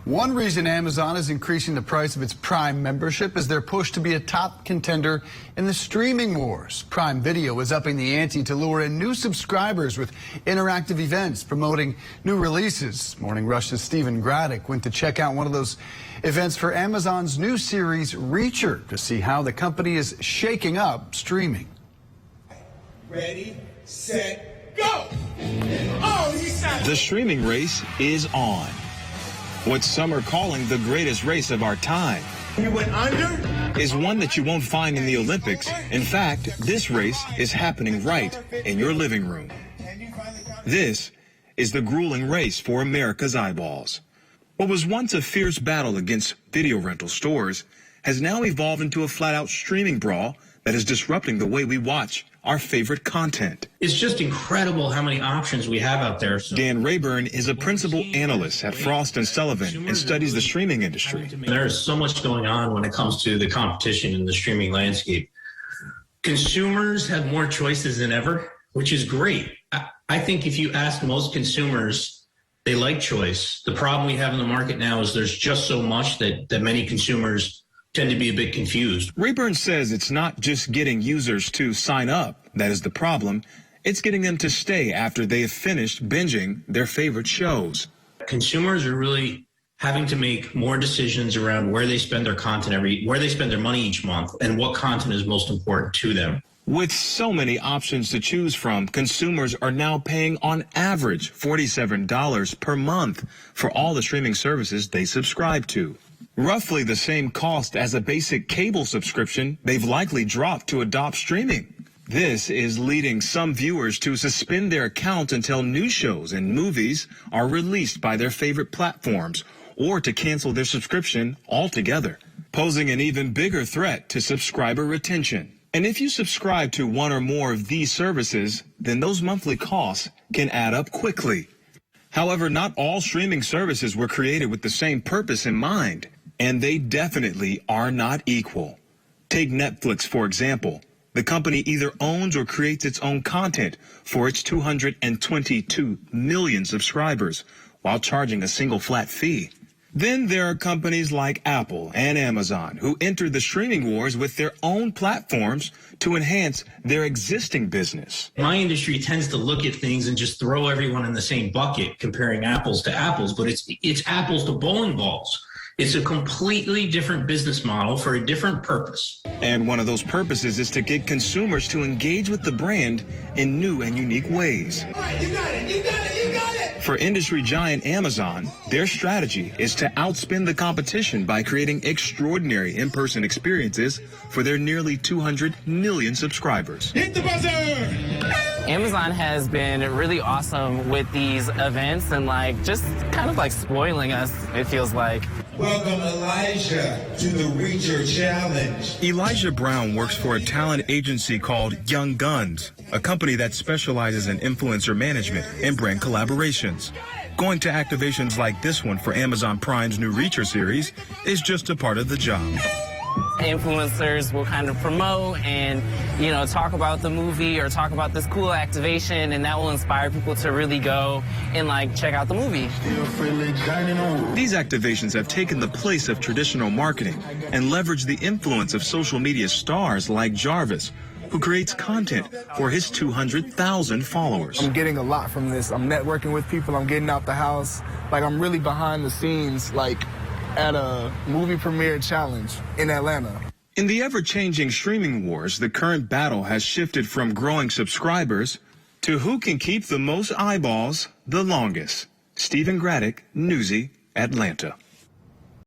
One reason Amazon is increasing the price of its Prime membership is their push to be a top contender in the streaming wars. Prime Video is upping the ante to lure in new subscribers with interactive events promoting new releases. Morning Rush's Stephen Graddick went to check out one of those events for Amazon's new series Reacher to see how the company is shaking up streaming. Ready, set, go! Oh, the streaming race is on. What some are calling the greatest race of our time. You went under? Is one that you won't find in the Olympics. In fact, this race is happening right in your living room. This is the grueling race for America's eyeballs. What was once a fierce battle against video rental stores has now evolved into a flat-out streaming brawl that is disrupting the way we watch our favorite content. It's just incredible how many options we have out there. Dan Rayburn is a principal analyst at Frost & Sullivan and studies the streaming industry. There's so much going on when it comes to the competition in the streaming landscape. Consumers have more choices than ever, which is great. I think if you ask most consumers, they like choice. The problem we have in the market now is there's just so much that many consumers tend to be a bit confused. Rayburn says it's not just getting users to sign up that is the problem. It's getting them to stay after they have finished binging their favorite shows. Consumers are really having to make more decisions around where they spend their content where they spend their money each month and what content is most important to them. With so many options to choose from, consumers are now paying on average $47 per month for all the streaming services they subscribe to. Roughly the same cost as a basic cable subscription they've likely dropped to adopt streaming. This is leading some viewers to suspend their account until new shows and movies are released by their favorite platforms, or to cancel their subscription altogether, posing an even bigger threat to subscriber retention. And if you subscribe to one or more of these services, then those monthly costs can add up quickly. However, not all streaming services were created with the same purpose in mind, and they definitely are not equal. Take Netflix, for example. The company either owns or creates its own content for its 222 million subscribers while charging a single flat fee. Then there are companies like Apple and Amazon who enter the streaming wars with their own platforms to enhance their existing business. My industry tends to look at things and just throw everyone in the same bucket, comparing apples to apples, but it's apples to bowling balls. It's a completely different business model for a different purpose. And one of those purposes is to get consumers to engage with the brand in new and unique ways. All right, you got it, you got it, you got it! For industry giant Amazon, their strategy is to outspin the competition by creating extraordinary in-person experiences for their nearly 200 million subscribers. Hit the buzzer! Amazon has been really awesome with these events and just kind of spoiling us, it feels like. Welcome, Elijah, to the Reacher Challenge. Elijah Brown works for a talent agency called Young Guns, a company that specializes in influencer management and brand collaborations. Going to activations like this one for Amazon Prime's new Reacher series is just a part of the job. Influencers will kind of promote and, talk about the movie or talk about this cool activation, and that will inspire people to really go and check out the movie. These activations have taken the place of traditional marketing and leveraged the influence of social media stars like Jarvis, who creates content for his 200,000 followers. I'm getting a lot from this. I'm networking with people. I'm getting out the house. I'm really behind the scenes, at a movie premiere challenge in Atlanta. In the ever-changing streaming wars, the current battle has shifted from growing subscribers to who can keep the most eyeballs the longest. Stephen Graddick, Newsy, Atlanta.